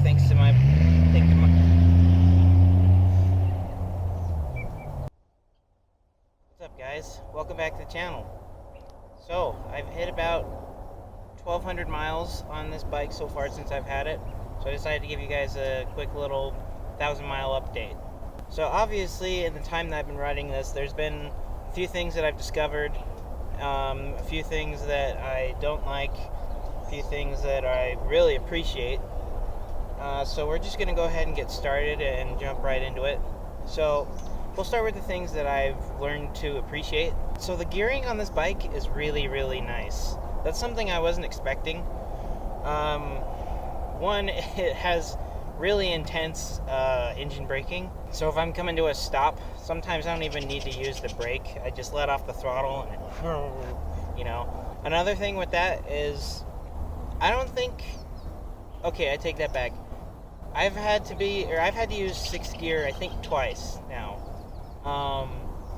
thanks to my What's up, guys? Welcome back to the channel. So I've hit about 1,200 miles on this bike so far since I've had it, so I decided to give you guys a quick little 1,000-mile update. So obviously in the time that I've been riding this, there's been a few things that I've discovered, a few things that I don't like, a few things that I really appreciate. So we're just going to go ahead and get started and jump right into it. So we'll start with the things that I've learned to appreciate. So the gearing on this bike is really, really nice. That's something I wasn't expecting. One, it has really intense engine braking. So if I'm coming to a stop, sometimes I don't even need to use the brake. I just let off the throttle and you know. Another thing with that is, okay, I take that back. I've had to use 6th gear, I think twice now.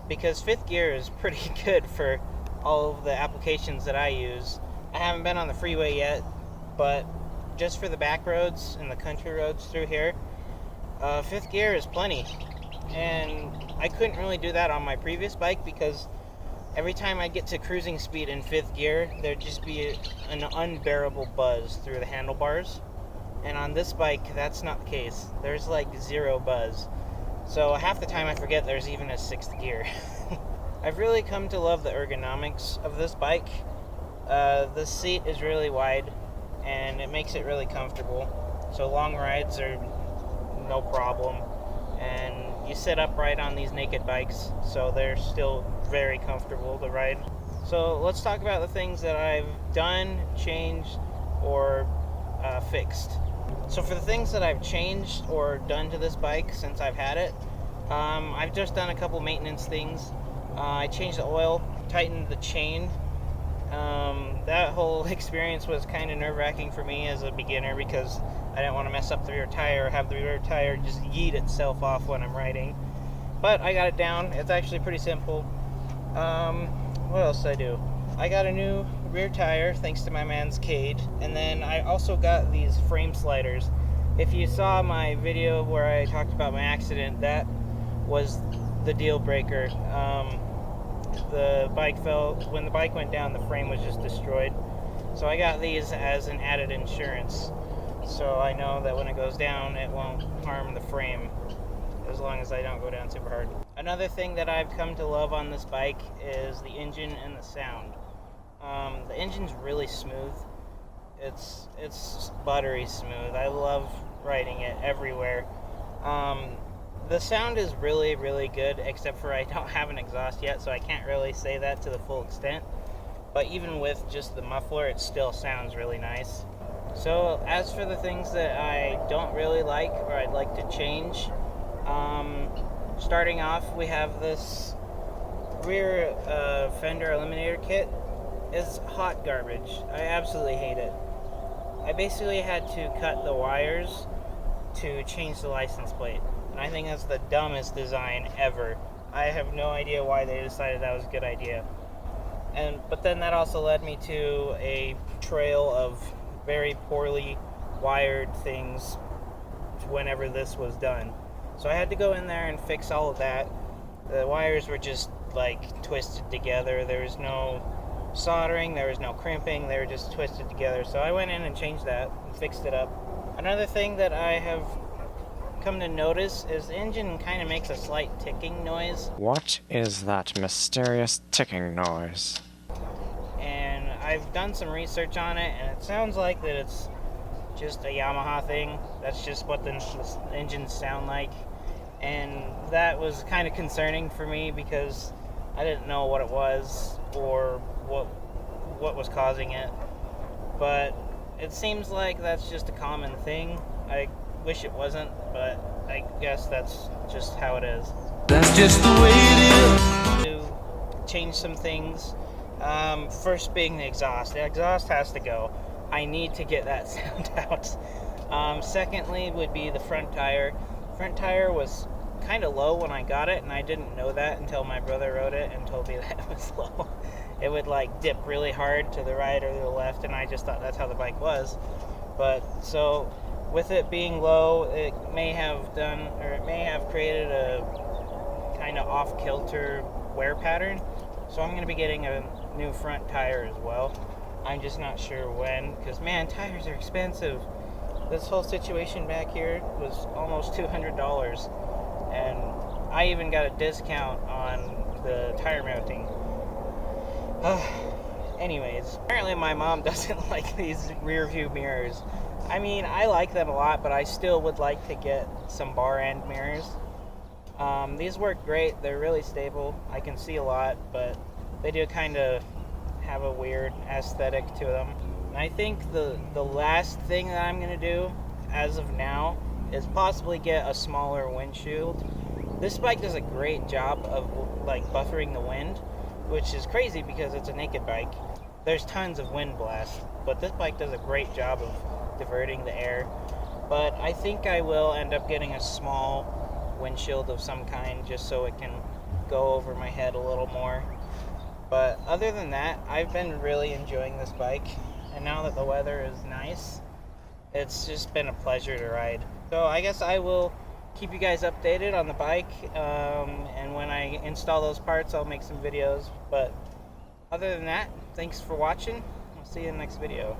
Because 5th gear is pretty good for all of the applications that I use. I haven't been on the freeway yet, but just for the back roads and the country roads through here, 5th gear is plenty. And I couldn't really do that on my previous bike because every time I get to cruising speed in 5th gear, there'd just be an unbearable buzz through the handlebars. And on this bike, that's not the case. There's like zero buzz. So half the time I forget there's even a 6th gear. I've really come to love the ergonomics of this bike. The seat is really wide and it makes it really comfortable. So long rides are no problem. And you sit upright on these naked bikes, so they're still very comfortable to ride. So let's talk about the things that I've done, changed, or fixed. So for the things that I've changed or done to this bike since I've had it, I've just done a couple maintenance things. I changed the oil, tightened the chain. That whole experience was kind of nerve-wracking for me as a beginner because I didn't want to mess up the rear tire or have the rear tire just yeet itself off when I'm riding. But I got it down. It's actually pretty simple. What else did I do? I got a new rear tire thanks to my man's Cade, and then I also got these frame sliders. If you saw my video where I talked about my accident, that was the deal breaker. The bike when the bike went down, the frame was just destroyed. So I got these as an added insurance, so I know that when it goes down it won't harm the frame as long as I don't go down super hard. Another thing that I've come to love on this bike is the engine and the sound. The engine's really smooth. It's buttery smooth. I love riding it everywhere. The sound is really, really good, except for I don't have an exhaust yet, so I can't really say that to the full extent. But even with just the muffler, it still sounds really nice. So as for the things that I don't really like or I'd like to change, starting off, we have this rear fender eliminator kit. Is hot garbage. I absolutely hate it. I basically had to cut the wires to change the license plate, and I think that's the dumbest design ever. I have no idea why they decided that was a good idea. But then that also led me to a trail of very poorly wired things whenever this was done. So I had to go in there and fix all of that. The wires were just like twisted together. There was no soldering, there was no crimping, they were just twisted together. So I went in and changed that and fixed it up. Another thing that I have come to notice is the engine kind of makes a slight ticking noise. What is that mysterious ticking noise? And I've done some research on it, and it sounds like that it's just a Yamaha thing. That's just what the engines sound like. And that was kind of concerning for me because I didn't know what it was or what was causing it. But it seems like that's just a common thing. I wish it wasn't, but I guess that's just how it is. That's just the way it is. To change some things. First being the exhaust. The exhaust has to go. I need to get that sound out. Secondly would be the front tire. Front tire was kind of low when I got it, and I didn't know that until my brother rode it and told me that it was low. It would like dip really hard to the right or the left, and I just thought that's how the bike was. But so with it being low, it may have created a kind of off-kilter wear pattern. So I'm going to be getting a new front tire as well. I'm just not sure when, because man, tires are expensive. This whole situation back here was almost $200, and I even got a discount on the tire mounting. Anyways, apparently my mom doesn't like these rear view mirrors. I mean, I like them a lot, but I still would like to get some bar end mirrors. These work great. They're really stable. I can see a lot, but they do kind of have a weird aesthetic to them. And I think the last thing that I'm going to do as of now is possibly get a smaller windshield. This bike does a great job of like buffering the wind, which is crazy because it's a naked bike. There's tons of wind blast, but this bike does a great job of diverting the air. But I think I will end up getting a small windshield of some kind just so it can go over my head a little more. But other than that, I've been really enjoying this bike, and now that the weather is nice, it's just been a pleasure to ride. So I guess I will keep you guys updated on the bike, and when I install those parts I'll make some videos. But other than that, thanks for watching. I'll see you in the next video.